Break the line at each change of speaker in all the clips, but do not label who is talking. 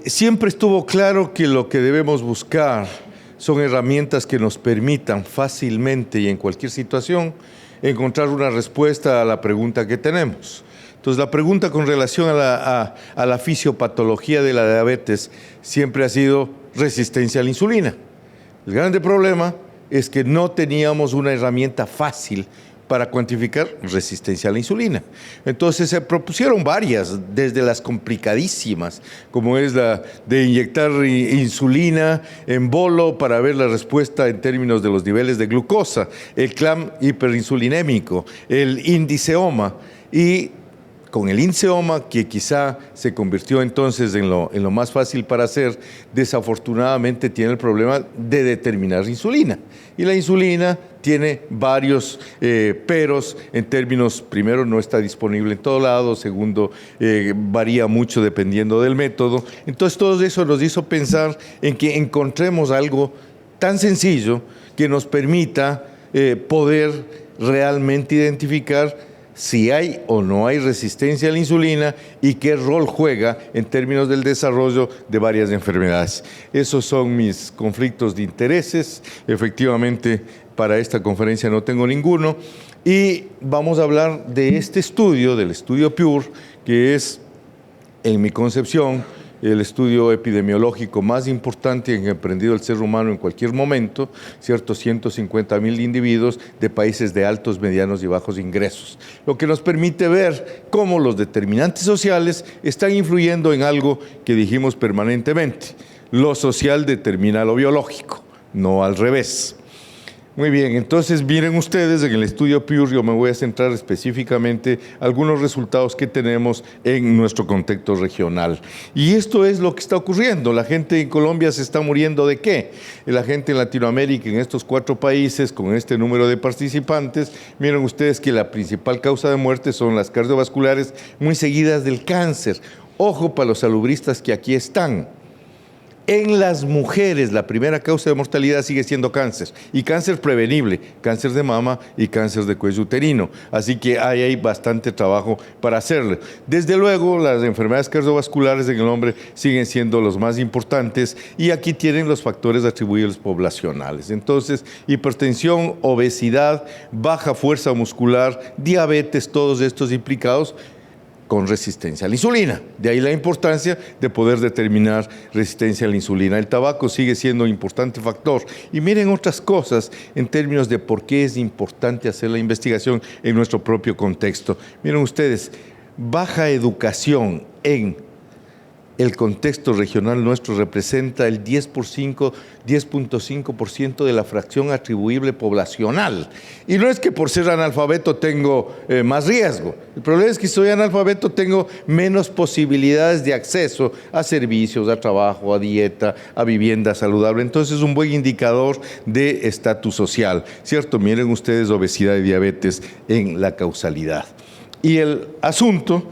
Siempre estuvo claro que lo que debemos buscar son herramientas que nos permitan fácilmente y en cualquier situación encontrar una respuesta a la pregunta que tenemos. Entonces, la pregunta con relación a la fisiopatología de la diabetes siempre ha sido resistencia a la insulina. El grande problema es que no teníamos una herramienta fácil para cuantificar resistencia a la insulina. Entonces se propusieron varias, desde las complicadísimas, como es la de inyectar insulina en bolo para ver la respuesta en términos de los niveles de glucosa, el CLAM hiperinsulinémico, el índice OMA, y con el índice OMA, que quizá se convirtió entonces en lo más fácil para hacer, desafortunadamente tiene el problema de determinar insulina. Y la insulina tiene varios peros en términos, primero, no está disponible en todo lado, segundo, varía mucho dependiendo del método. Entonces, todo eso nos hizo pensar en que encontremos algo tan sencillo que nos permita poder realmente identificar si hay o no hay resistencia a la insulina y qué rol juega en términos del desarrollo de varias enfermedades. Esos son mis conflictos de intereses. Efectivamente, para esta conferencia no tengo ninguno. Y vamos a hablar de este estudio, del estudio PURE, que es, en mi concepción, el estudio epidemiológico más importante en que ha emprendido el ser humano en cualquier momento, ¿cierto? 150,000 individuos de países de altos, medianos y bajos ingresos, lo que nos permite ver cómo los determinantes sociales están influyendo en algo que dijimos permanentemente: lo social determina lo biológico, no al revés. Muy bien, entonces miren ustedes, en el estudio PURE yo me voy a centrar específicamente en algunos resultados que tenemos en nuestro contexto regional. Y esto es lo que está ocurriendo. La gente en Colombia se está muriendo ¿de qué? La gente en Latinoamérica, en estos 4 países, con este número de participantes, miren ustedes que la principal causa de muerte son las cardiovasculares, muy seguidas del cáncer. Ojo para los salubristas que aquí están. En las mujeres, la primera causa de mortalidad sigue siendo cáncer, y cáncer prevenible, cáncer de mama y cáncer de cuello uterino. Así que hay bastante trabajo para hacerlo. Desde luego, las enfermedades cardiovasculares en el hombre siguen siendo los más importantes, y aquí tienen los factores atribuibles poblacionales. Entonces, hipertensión, obesidad, baja fuerza muscular, diabetes, todos estos implicados con resistencia a la insulina. De ahí la importancia de poder determinar resistencia a la insulina. El tabaco sigue siendo un importante factor. Y miren otras cosas en términos de por qué es importante hacer la investigación en nuestro propio contexto. Miren ustedes, baja educación en el contexto regional nuestro representa el 10.5% de la fracción atribuible poblacional. Y no es que por ser analfabeto tengo más riesgo. El problema es que si soy analfabeto tengo menos posibilidades de acceso a servicios, a trabajo, a dieta, a vivienda saludable. Entonces es un buen indicador de estatus social, ¿cierto? Miren ustedes obesidad y diabetes en la causalidad. Y el asunto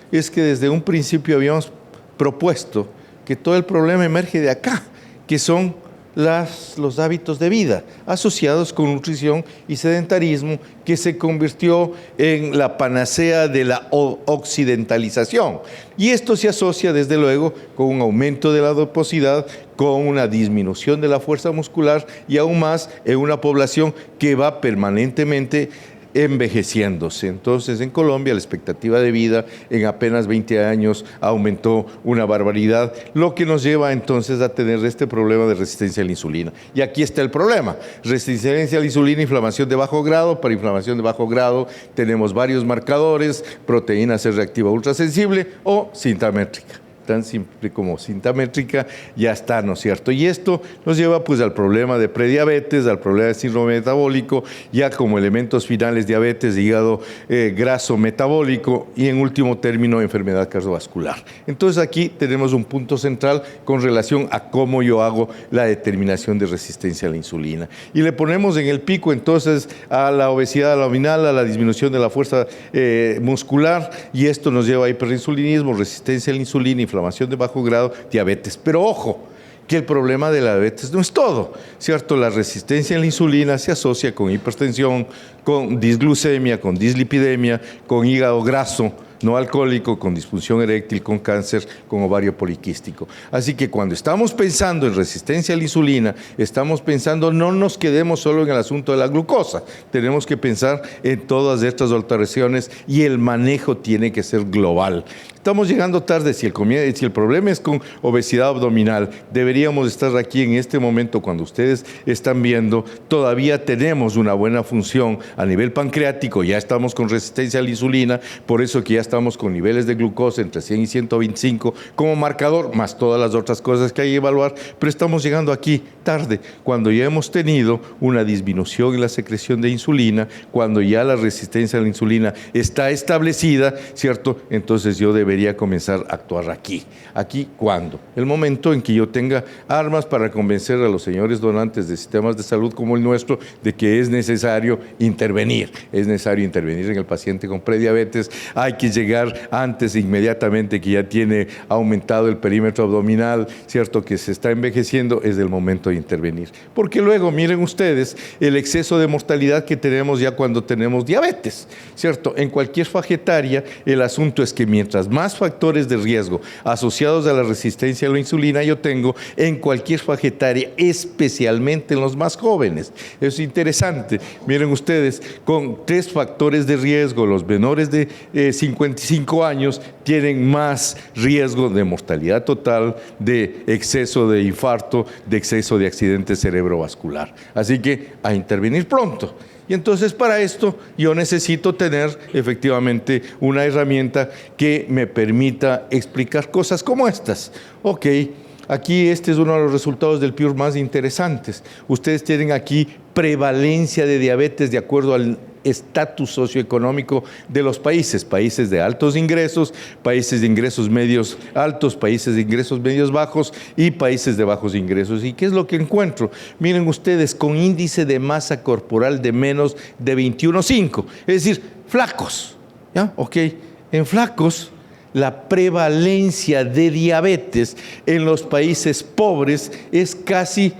es que desde un principio habíamos propuesto que todo el problema emerge de acá, que son los hábitos de vida asociados con nutrición y sedentarismo, que se convirtió en la panacea de la occidentalización. Y esto se asocia desde luego con un aumento de la adiposidad, con una disminución de la fuerza muscular y aún más en una población que va permanentemente envejeciéndose. Entonces, en Colombia la expectativa de vida en apenas 20 años aumentó una barbaridad, lo que nos lleva entonces a tener este problema de resistencia a la insulina. Y aquí está el problema: resistencia a la insulina, inflamación de bajo grado. Para inflamación de bajo grado tenemos varios marcadores: proteína C reactiva ultrasensible o cinta métrica. Tan simple como cinta métrica, ya está, ¿no es cierto? Y esto nos lleva pues al problema de prediabetes, al problema de síndrome metabólico, ya como elementos finales diabetes, hígado graso metabólico y en último término enfermedad cardiovascular. Entonces aquí tenemos un punto central con relación a cómo yo hago la determinación de resistencia a la insulina. Y le ponemos en el pico entonces a la obesidad abdominal, a la disminución de la fuerza muscular, y esto nos lleva a hiperinsulinismo, resistencia a la insulina, inflamación de bajo grado, diabetes. Pero ojo, que el problema de la diabetes no es todo, ¿cierto? La resistencia a la insulina se asocia con hipertensión, con disglucemia, con dislipidemia, con hígado graso, no alcohólico, con disfunción eréctil, con cáncer, con ovario poliquístico. Así que cuando estamos pensando en resistencia a la insulina, estamos pensando, no nos quedemos solo en el asunto de la glucosa, tenemos que pensar en todas estas alteraciones y el manejo tiene que ser global. Estamos llegando tarde, si el problema es con obesidad abdominal, deberíamos estar aquí en este momento cuando ustedes están viendo, todavía tenemos una buena función a nivel pancreático, ya estamos con resistencia a la insulina, por eso que ya estamos con niveles de glucosa entre 100 y 125 como marcador, más todas las otras cosas que hay que evaluar, pero estamos llegando aquí tarde, cuando ya hemos tenido una disminución en la secreción de insulina, cuando ya la resistencia a la insulina está establecida, ¿cierto? Entonces yo debería comenzar a actuar aquí. ¿Aquí cuándo? El momento en que yo tenga armas para convencer a los señores donantes de sistemas de salud como el nuestro de que es necesario intervenir. Es necesario intervenir en el paciente con prediabetes. Hay que llegar antes, inmediatamente, que ya tiene aumentado el perímetro abdominal, ¿cierto? Que se está envejeciendo, es el momento de intervenir. Porque luego, miren ustedes, el exceso de mortalidad que tenemos ya cuando tenemos diabetes, ¿cierto? En cualquier faja etaria, el asunto es que mientras más factores de riesgo asociados a la resistencia a la insulina yo tengo en cualquier faja etaria, especialmente en los más jóvenes. Es interesante. Miren ustedes, con 3 factores de riesgo, los menores de 55 años tienen más riesgo de mortalidad total, de exceso de infarto, de exceso de accidente cerebrovascular. Así que a intervenir pronto. Y entonces para esto yo necesito tener efectivamente una herramienta que me permita explicar cosas como estas. Ok, aquí este es uno de los resultados del PURE más interesantes. Ustedes tienen aquí prevalencia de diabetes de acuerdo al estatus socioeconómico de los países, países de altos ingresos, países de ingresos medios altos, países de ingresos medios bajos y países de bajos ingresos. ¿Y qué es lo que encuentro? Miren ustedes, con índice de masa corporal de menos de 21,5, es decir, flacos, ¿ya? Ok, en flacos, la prevalencia de diabetes en los países pobres es casi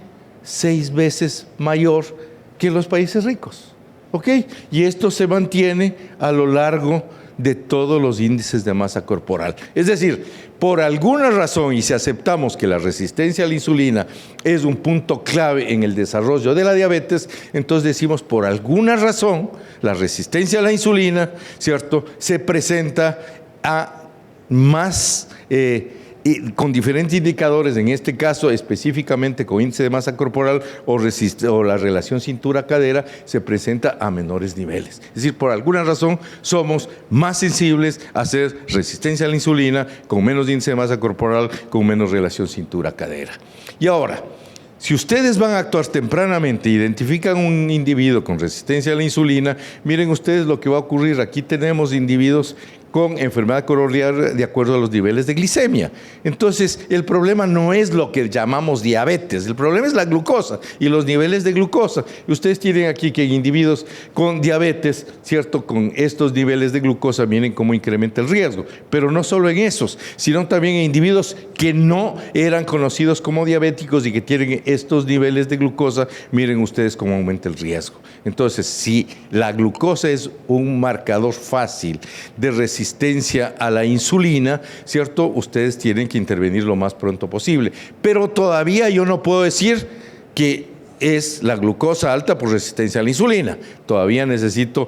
6 veces mayor que en los países ricos. ¿Ok? Y esto se mantiene a lo largo de todos los índices de masa corporal. Es decir, por alguna razón, y si aceptamos que la resistencia a la insulina es un punto clave en el desarrollo de la diabetes, entonces decimos, por alguna razón, la resistencia a la insulina, ¿cierto?, se presenta a más y con diferentes indicadores, en este caso específicamente con índice de masa corporal o la relación cintura-cadera, se presenta a menores niveles. Es decir, por alguna razón somos más sensibles a hacer resistencia a la insulina con menos índice de masa corporal, con menos relación cintura-cadera. Y ahora, si ustedes van a actuar tempranamente, identifican un individuo con resistencia a la insulina, miren ustedes lo que va a ocurrir. Aquí tenemos individuos con enfermedad coronaria de acuerdo a los niveles de glicemia. Entonces, el problema no es lo que llamamos diabetes, el problema es la glucosa y los niveles de glucosa. Y ustedes tienen aquí que individuos con diabetes, ¿cierto?, con estos niveles de glucosa, miren cómo incrementa el riesgo. Pero no solo en esos, sino también en individuos que no eran conocidos como diabéticos y que tienen estos niveles de glucosa, miren ustedes cómo aumenta el riesgo. Entonces, si la glucosa es un marcador fácil de resistencia a la insulina, ¿cierto?, ustedes tienen que intervenir lo más pronto posible. Pero todavía yo no puedo decir que es la glucosa alta por resistencia a la insulina. Todavía necesito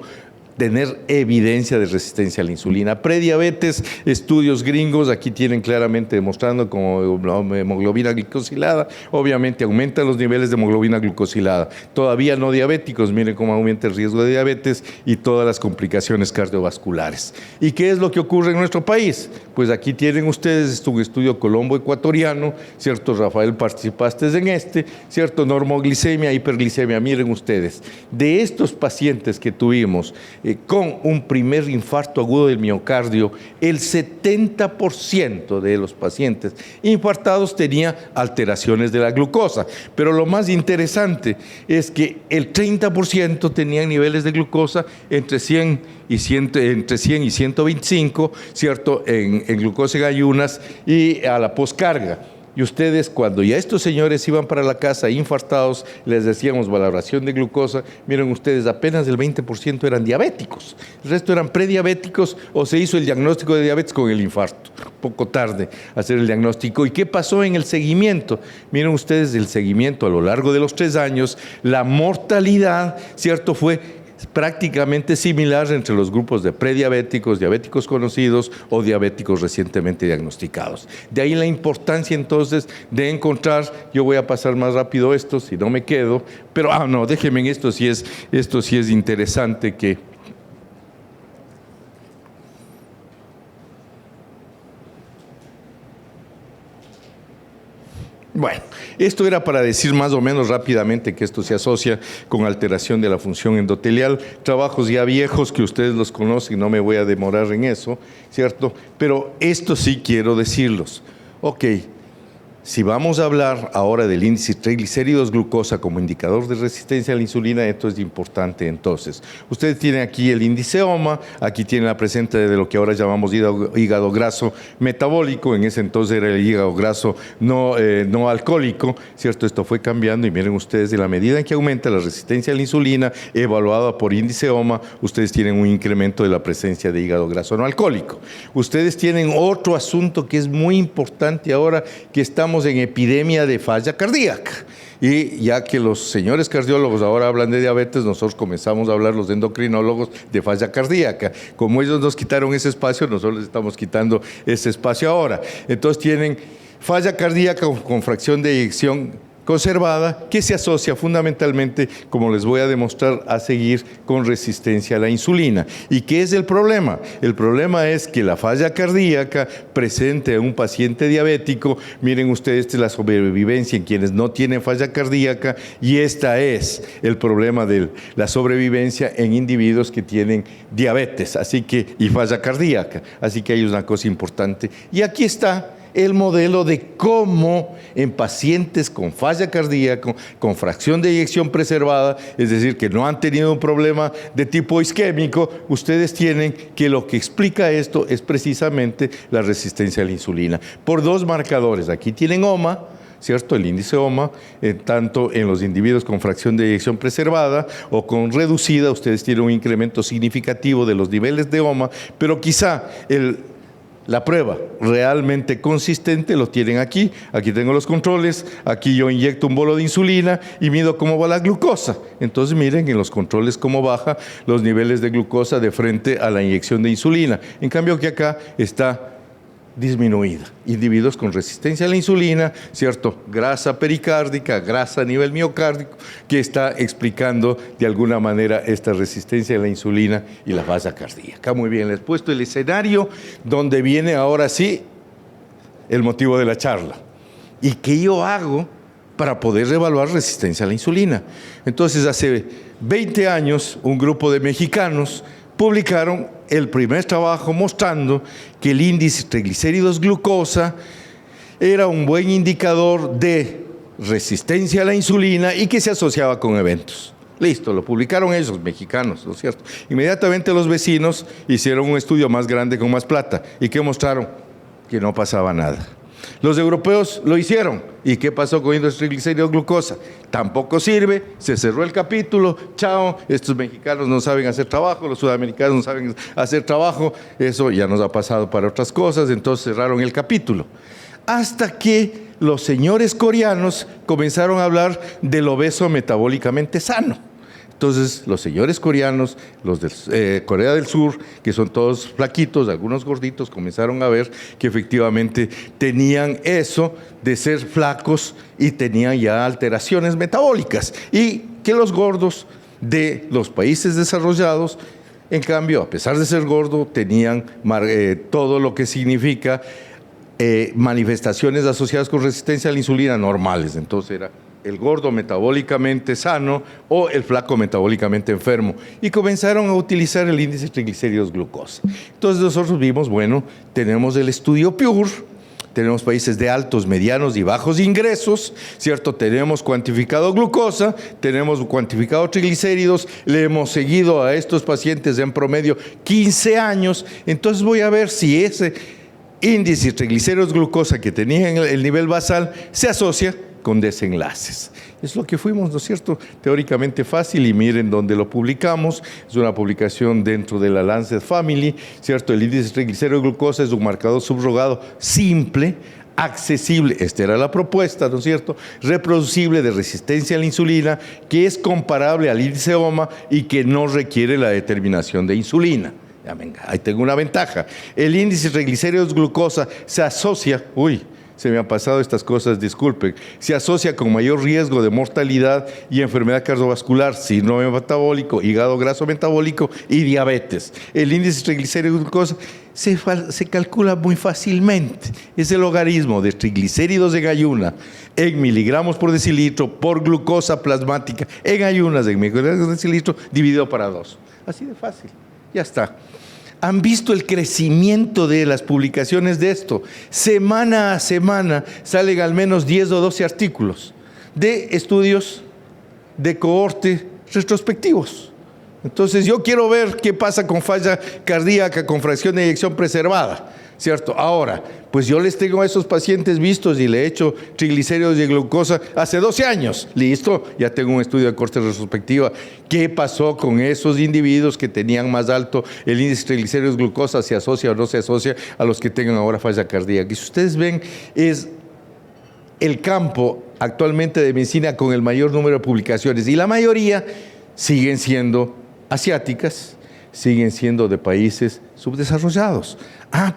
tener evidencia de resistencia a la insulina. Prediabetes, estudios gringos, aquí tienen claramente demostrando como hemoglobina glicosilada, obviamente aumentan los niveles de hemoglobina glicosilada. Todavía no diabéticos, miren cómo aumenta el riesgo de diabetes y todas las complicaciones cardiovasculares. ¿Y qué es lo que ocurre en nuestro país? Pues aquí tienen ustedes un estudio colombo ecuatoriano, ¿cierto? Rafael, participaste en este, ¿cierto? Normoglicemia, hiperglicemia, miren ustedes. De estos pacientes que tuvimos con un primer infarto agudo del miocardio, el 70% de los pacientes infartados tenía alteraciones de la glucosa. Pero lo más interesante es que el 30% tenían niveles de glucosa entre 100 y 125, ¿cierto?, en glucosa en ayunas y a la poscarga. Y ustedes, cuando ya estos señores iban para la casa infartados, les decíamos valoración de glucosa, miren ustedes, apenas el 20% eran diabéticos. El resto eran prediabéticos o se hizo el diagnóstico de diabetes con el infarto. Poco tarde hacer el diagnóstico. ¿Y qué pasó en el seguimiento? Miren ustedes, el seguimiento a lo largo de los 3 años, la mortalidad, ¿cierto?, fue prácticamente similar entre los grupos de prediabéticos, diabéticos conocidos o diabéticos recientemente diagnosticados. De ahí la importancia entonces de encontrar, yo voy a pasar más rápido esto, si no me quedo, pero no, déjenme en esto sí es interesante que... Bueno, esto era para decir más o menos rápidamente que esto se asocia con alteración de la función endotelial, trabajos ya viejos que ustedes los conocen, no me voy a demorar en eso, ¿cierto? Pero esto sí quiero decirlos. Ok, si vamos a hablar ahora del índice triglicéridos glucosa como indicador de resistencia a la insulina, esto es importante entonces. Ustedes tienen aquí el índice OMA, aquí tienen la presencia de lo que ahora llamamos hígado graso metabólico, en ese entonces era el hígado graso no alcohólico, ¿cierto? Esto fue cambiando y miren ustedes, en la medida en que aumenta la resistencia a la insulina, evaluada por índice OMA, ustedes tienen un incremento de la presencia de hígado graso no alcohólico. Ustedes tienen otro asunto que es muy importante ahora que estamos en epidemia de falla cardíaca. Y ya que los señores cardiólogos ahora hablan de diabetes, nosotros comenzamos a hablar los endocrinólogos de falla cardíaca. Como ellos nos quitaron ese espacio, nosotros les estamos quitando ese espacio ahora. Entonces tienen falla cardíaca con fracción de eyección conservada, que se asocia fundamentalmente, como les voy a demostrar a seguir, con resistencia a la insulina. ¿Y qué es el problema? El problema es que la falla cardíaca presente en un paciente diabético, miren ustedes, esta es la sobrevivencia en quienes no tienen falla cardíaca, y esta es el problema de la sobrevivencia en individuos que tienen diabetes y falla cardíaca. Así que hay una cosa importante. Y aquí está el modelo de cómo en pacientes con falla cardíaca, con fracción de eyección preservada, es decir, que no han tenido un problema de tipo isquémico, ustedes tienen que lo que explica esto es precisamente la resistencia a la insulina. Por 2 marcadores, aquí tienen OMA, ¿cierto? El índice OMA, tanto en los individuos con fracción de eyección preservada o con reducida, ustedes tienen un incremento significativo de los niveles de OMA, pero quizá la prueba realmente consistente lo tienen aquí. Aquí tengo los controles, aquí yo inyecto un bolo de insulina y mido cómo va la glucosa. Entonces miren en los controles cómo baja los niveles de glucosa de frente a la inyección de insulina. En cambio que acá está disminuida. Individuos con resistencia a la insulina, ¿cierto? Grasa pericárdica, grasa a nivel miocárdico, que está explicando de alguna manera esta resistencia a la insulina y la falla cardíaca. Muy bien, les he puesto el escenario donde viene ahora sí el motivo de la charla. ¿Y qué yo hago para poder evaluar resistencia a la insulina? Entonces, hace 20 años, un grupo de mexicanos publicaron el primer trabajo mostrando que el índice triglicéridos glucosa era un buen indicador de resistencia a la insulina y que se asociaba con eventos. Listo, lo publicaron ellos, los mexicanos, ¿no es cierto? Inmediatamente los vecinos hicieron un estudio más grande con más plata. ¿Y qué mostraron? Que no pasaba nada. Los europeos lo hicieron. ¿Y qué pasó con índice triglicéridos glucosa? Tampoco sirve, se cerró el capítulo, chao, estos mexicanos no saben hacer trabajo, los sudamericanos no saben hacer trabajo, eso ya nos ha pasado para otras cosas, entonces cerraron el capítulo. Hasta que los señores coreanos comenzaron a hablar del obeso metabólicamente sano. Entonces, los señores coreanos, los de Corea del Sur, que son todos flaquitos, algunos gorditos, comenzaron a ver que efectivamente tenían eso de ser flacos y tenían ya alteraciones metabólicas. Y que los gordos de los países desarrollados, en cambio, a pesar de ser gordos, tenían todo lo que significa manifestaciones asociadas con resistencia a la insulina normales. Entonces era el gordo metabólicamente sano o el flaco metabólicamente enfermo, y comenzaron a utilizar el índice triglicéridos glucosa. Entonces nosotros vimos, bueno, tenemos el estudio PURE, tenemos países de altos, medianos y bajos ingresos, ¿cierto? Tenemos cuantificado glucosa, tenemos cuantificado triglicéridos, le hemos seguido a estos pacientes en promedio 15 años, entonces voy a ver si índice de triglicéridos glucosa que tenía en el nivel basal se asocia con desenlaces. Es lo que fuimos, ¿no es cierto? Teóricamente fácil, y miren dónde lo publicamos. Es una publicación dentro de la Lancet Family, ¿cierto? El índice de triglicéridos glucosa es un marcador subrogado simple, accesible, esta era la propuesta, ¿no es cierto?, reproducible de resistencia a la insulina, que es comparable al índice OMA y que no requiere la determinación de insulina. Ya venga, ahí tengo una ventaja. El índice de triglicéridos glucosa se asocia, se me han pasado estas cosas, disculpen, se asocia con mayor riesgo de mortalidad y enfermedad cardiovascular, síndrome metabólico, hígado graso metabólico y diabetes. El índice de triglicéridos glucosa se calcula muy fácilmente. Es el logaritmo de triglicéridos en ayuna en miligramos por decilitro por glucosa plasmática en ayunas en miligramos por decilitro dividido para 2. Así de fácil. Ya está. ¿Han visto el crecimiento de las publicaciones de esto? Semana a semana salen al menos 10 o 12 artículos de estudios de cohorte retrospectivos. Entonces yo quiero ver qué pasa con falla cardíaca con fracción de eyección preservada, ¿cierto? Ahora, pues yo les tengo a esos pacientes vistos y le he hecho triglicéridos de glucosa hace 12 años. Listo, ya tengo un estudio de corte retrospectiva. ¿Qué pasó con esos individuos que tenían más alto el índice de triglicéridos de glucosa? ¿Se asocia o no se asocia a los que tengan ahora falla cardíaca? Y si ustedes ven, es el campo actualmente de medicina con el mayor número de publicaciones. Y la mayoría siguen siendo asiáticas, siguen siendo de países subdesarrollados.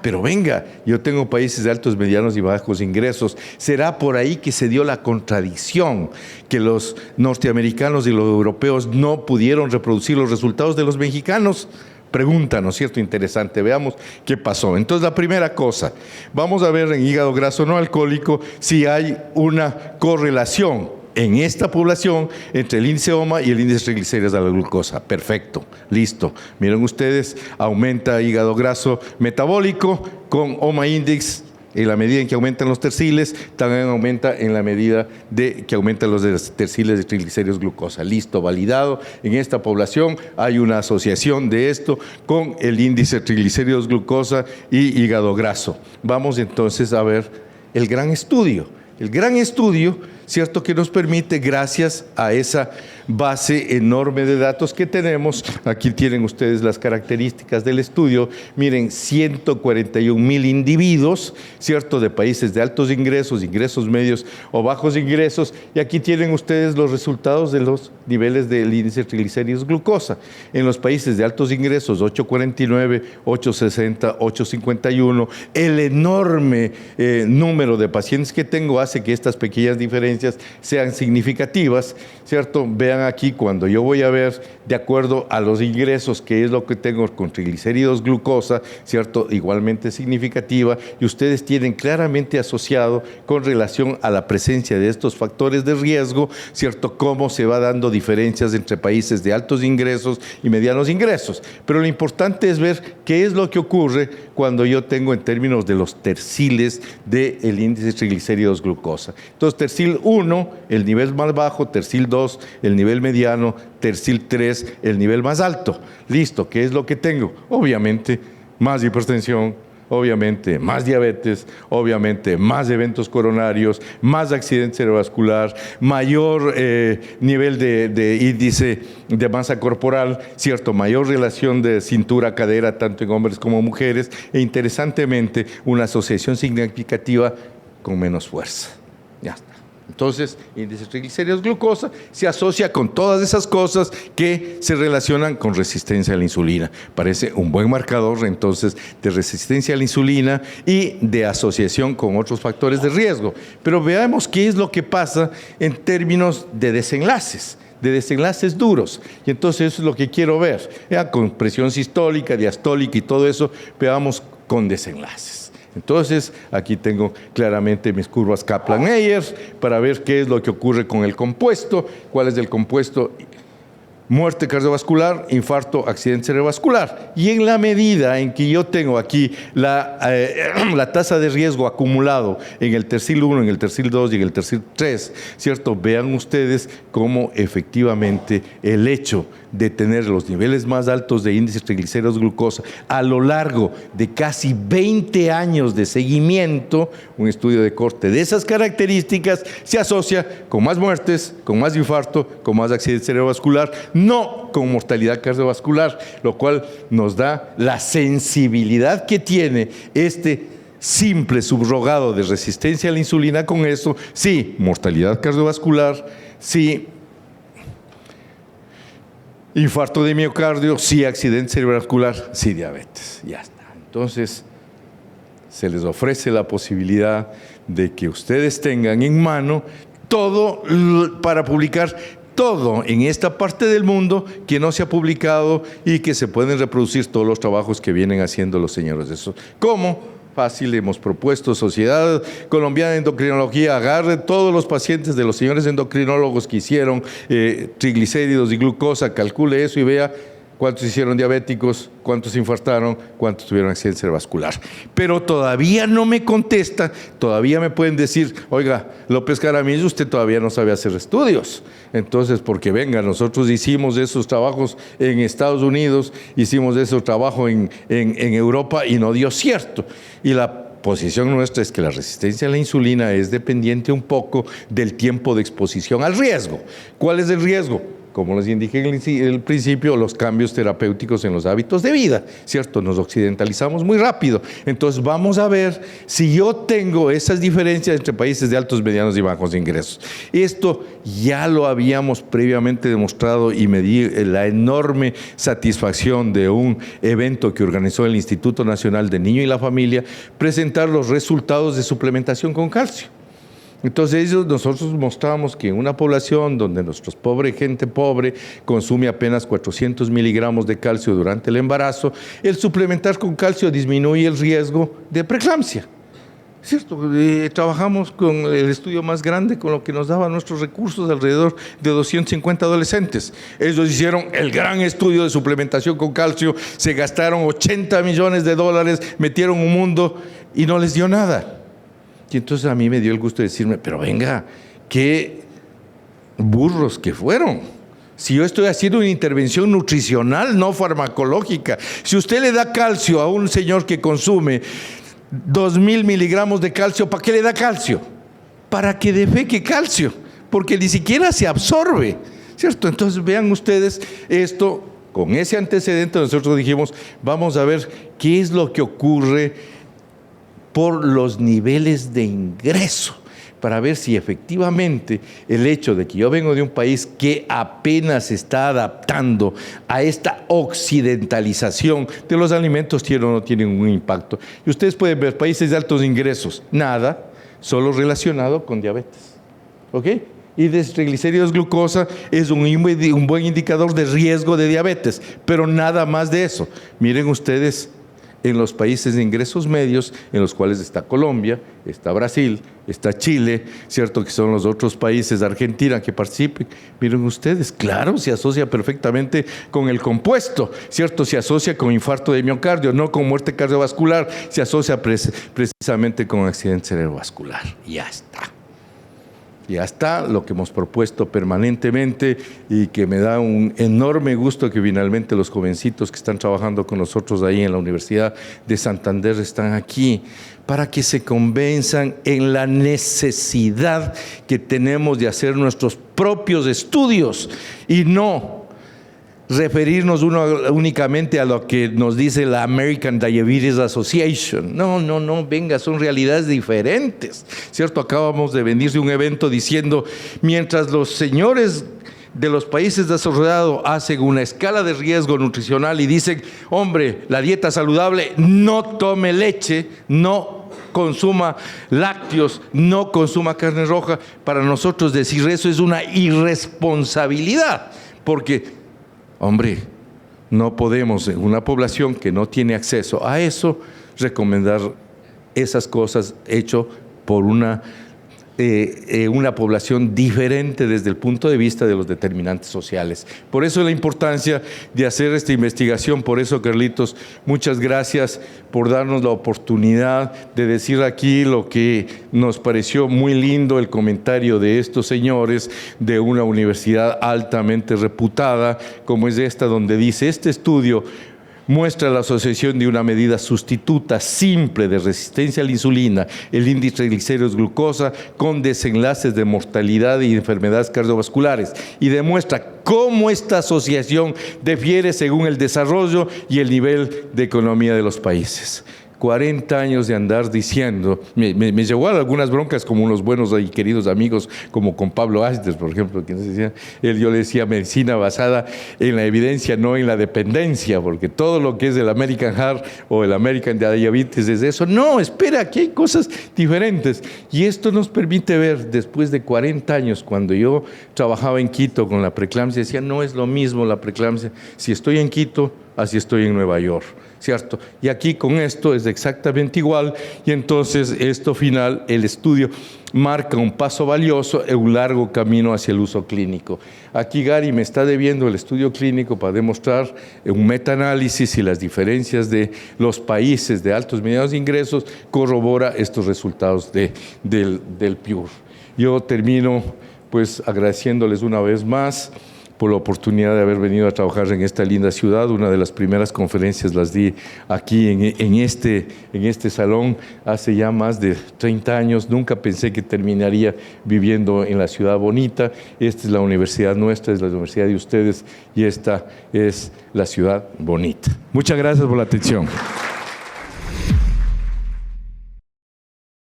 Pero venga, yo tengo países de altos, medianos y bajos ingresos. ¿Será por ahí que se dio la contradicción que los norteamericanos y los europeos no pudieron reproducir los resultados de los mexicanos? Pregunta, ¿no es cierto? Interesante. Veamos qué pasó. Entonces, la primera cosa, vamos a ver en hígado graso no alcohólico si hay una correlación en esta población entre el índice OMA y el índice de triglicéridos de la glucosa. Perfecto, listo. Miren ustedes, aumenta hígado graso metabólico con OMA index. En la medida en que aumentan los terciles, también aumenta en la medida de que aumentan los terciles de triglicéridos glucosa. Listo, validado. En esta población hay una asociación de esto con el índice de triglicéridos glucosa y hígado graso. Vamos entonces a ver el gran estudio. El gran estudio, ¿cierto?, que nos permite, gracias a esa base enorme de datos que tenemos, aquí tienen ustedes las características del estudio, miren, 141,000 individuos, ¿cierto?, de países de altos ingresos, ingresos medios o bajos ingresos, y aquí tienen ustedes los resultados de los niveles del índice de triglicéridos glucosa. En los países de altos ingresos, 849, 860, 851, el enorme número de pacientes que tengo hace que estas pequeñas diferencias sean significativas, ¿cierto? Vean aquí, cuando yo voy a ver de acuerdo a los ingresos, que es lo que tengo con triglicéridos glucosa, ¿cierto?, igualmente significativa, y ustedes tienen claramente asociado con relación a la presencia de estos factores de riesgo, ¿cierto?, cómo se va dando diferencias entre países de altos ingresos y medianos ingresos. Pero lo importante es ver qué es lo que ocurre cuando yo tengo en términos de los terciles del índice de triglicéridos glucosa. Entonces, tercil 1, el nivel más bajo; tercil 2, el nivel mediano; tercil 3, el nivel más alto. Listo, ¿qué es lo que tengo? Obviamente, más hipertensión, obviamente más diabetes, obviamente más eventos coronarios, más accidente cerebrovascular, mayor nivel de índice de masa corporal, ¿cierto?, mayor relación de cintura-cadera, tanto en hombres como mujeres, e interesantemente, una asociación significativa con menos fuerza. Ya está. Entonces, índice de triglicéridos glucosa se asocia con todas esas cosas que se relacionan con resistencia a la insulina. Parece un buen marcador, entonces, de resistencia a la insulina y de asociación con otros factores de riesgo. Pero veamos qué es lo que pasa en términos de desenlaces duros. Y entonces eso es lo que quiero ver. Con presión sistólica, diastólica y todo eso, veamos con desenlaces. Entonces, aquí tengo claramente mis curvas Kaplan-Meier para ver qué es lo que ocurre con el compuesto, cuál es el compuesto muerte cardiovascular, infarto, accidente cerebrovascular. Y en la medida en que yo tengo aquí la tasa de riesgo acumulado en el tercil 1, en el tercil 2 y en el tercil 3, ¿cierto? Vean ustedes cómo efectivamente el hecho de tener los niveles más altos de índices triglicéridos, glucosa, a lo largo de casi 20 años de seguimiento, un estudio de corte de esas características, se asocia con más muertes, con más infarto, con más accidente cerebrovascular, no con mortalidad cardiovascular, lo cual nos da la sensibilidad que tiene este simple subrogado de resistencia a la insulina. Con eso, sí, mortalidad cardiovascular, sí, infarto de miocardio, sí, accidente cerebrovascular, sí, diabetes. Ya está. Entonces, se les ofrece la posibilidad de que ustedes tengan en mano todo para publicar todo en esta parte del mundo que no se ha publicado y que se pueden reproducir todos los trabajos que vienen haciendo los señores de eso. ¿Cómo? Fácil, hemos propuesto Sociedad Colombiana de Endocrinología, agarre todos los pacientes de los señores endocrinólogos que hicieron triglicéridos y glucosa, calcule eso y vea cuántos hicieron diabéticos, cuántos infartaron, cuántos tuvieron accidente cerebrovascular. Pero todavía no me contesta, todavía me pueden decir, oiga, López Jaramillo, usted todavía no sabe hacer estudios. Entonces, porque venga, nosotros hicimos esos trabajos en Estados Unidos, hicimos esos trabajos en Europa y no dio cierto. Y la posición nuestra es que la resistencia a la insulina es dependiente un poco del tiempo de exposición al riesgo. ¿Cuál es el riesgo? Como les indiqué en el principio, los cambios terapéuticos en los hábitos de vida, ¿cierto? Nos occidentalizamos muy rápido. Entonces, vamos a ver si yo tengo esas diferencias entre países de altos, medianos y bajos ingresos. Esto ya lo habíamos previamente demostrado y me di la enorme satisfacción de un evento que organizó el Instituto Nacional del Niño y la Familia, presentar los resultados de suplementación con calcio. Entonces nosotros mostramos que en una población donde nuestra gente pobre consume apenas 400 miligramos de calcio durante el embarazo, el suplementar con calcio disminuye el riesgo de preeclampsia. ¿Cierto? Trabajamos con el estudio más grande con lo que nos daban nuestros recursos, alrededor de 250 adolescentes. Ellos hicieron el gran estudio de suplementación con calcio, se gastaron $80 millones, metieron un mundo y no les dio nada. Y entonces a mí me dio el gusto de decirme, pero venga, qué burros que fueron. Si yo estoy haciendo una intervención nutricional, no farmacológica. Si usted le da calcio a un señor que consume 2.000 miligramos de calcio, ¿para qué le da calcio? Para que defeque calcio, porque ni siquiera se absorbe, ¿cierto? Entonces vean ustedes esto, con ese antecedente nosotros dijimos, vamos a ver qué es lo que ocurre por los niveles de ingreso, para ver si efectivamente el hecho de que yo vengo de un país que apenas se está adaptando a esta occidentalización de los alimentos tiene o no tiene un impacto. Y ustedes pueden ver países de altos ingresos, nada, solo relacionado con diabetes. ¿Ok? Y de triglicéridos, glucosa es un buen indicador de riesgo de diabetes, pero nada más de eso. Miren ustedes, en los países de ingresos medios, en los cuales está Colombia, está Brasil, está Chile, ¿cierto? Que son los otros países, Argentina, que participen. Miren ustedes, claro, se asocia perfectamente con el compuesto, ¿cierto? Se asocia con infarto de miocardio, no con muerte cardiovascular, se asocia precisamente con accidente cerebrovascular. Ya está. Ya está lo que hemos propuesto permanentemente y que me da un enorme gusto que finalmente los jovencitos que están trabajando con nosotros ahí en la Universidad de Santander están aquí para que se convenzan en la necesidad que tenemos de hacer nuestros propios estudios y no referirnos únicamente a lo que nos dice la American Diabetes Association. No, venga, son realidades diferentes, ¿cierto? Acabamos de venir de un evento diciendo, mientras los señores de los países desarrollados hacen una escala de riesgo nutricional y dicen, hombre, la dieta saludable, no tome leche, no consuma lácteos, no consuma carne roja, para nosotros decir eso es una irresponsabilidad, porque hombre, no podemos en una población que no tiene acceso a eso recomendar esas cosas hecho por una una población diferente desde el punto de vista de los determinantes sociales. Por eso la importancia de hacer esta investigación. Por eso, Carlitos, muchas gracias por darnos la oportunidad de decir aquí lo que nos pareció muy lindo, el comentario de estos señores de una universidad altamente reputada, como es esta, donde dice: este estudio muestra la asociación de una medida sustituta simple de resistencia a la insulina, el índice de triglicéridos glucosa, con desenlaces de mortalidad y enfermedades cardiovasculares, y demuestra cómo esta asociación difiere según el desarrollo y el nivel de economía de los países. 40 años de andar diciendo, me llegó a algunas broncas como unos buenos y queridos amigos, como con Pablo Astor, por ejemplo, que decía, yo le decía medicina basada en la evidencia, no en la dependencia, porque todo lo que es el American Heart o el American Diabetes es eso. No, espera, aquí hay cosas diferentes. Y esto nos permite ver, después de 40 años, cuando yo trabajaba en Quito con la preeclampsia, decía, no es lo mismo la preeclampsia si estoy en Quito, así estoy en Nueva York, ¿cierto? Y aquí con esto es exactamente igual, y entonces esto final, el estudio marca un paso valioso en un largo camino hacia el uso clínico. Aquí Gary me está debiendo el estudio clínico para demostrar un metaanálisis y las diferencias de los países de altos y medianos ingresos corrobora estos resultados del PURE. Yo termino pues agradeciéndoles una vez más por la oportunidad de haber venido a trabajar en esta linda ciudad. Una de las primeras conferencias las di aquí en este salón hace ya más de 30 años. Nunca pensé que terminaría viviendo en la ciudad bonita. Esta es la universidad nuestra, es la universidad de ustedes, y esta es la ciudad bonita. Muchas gracias por la atención.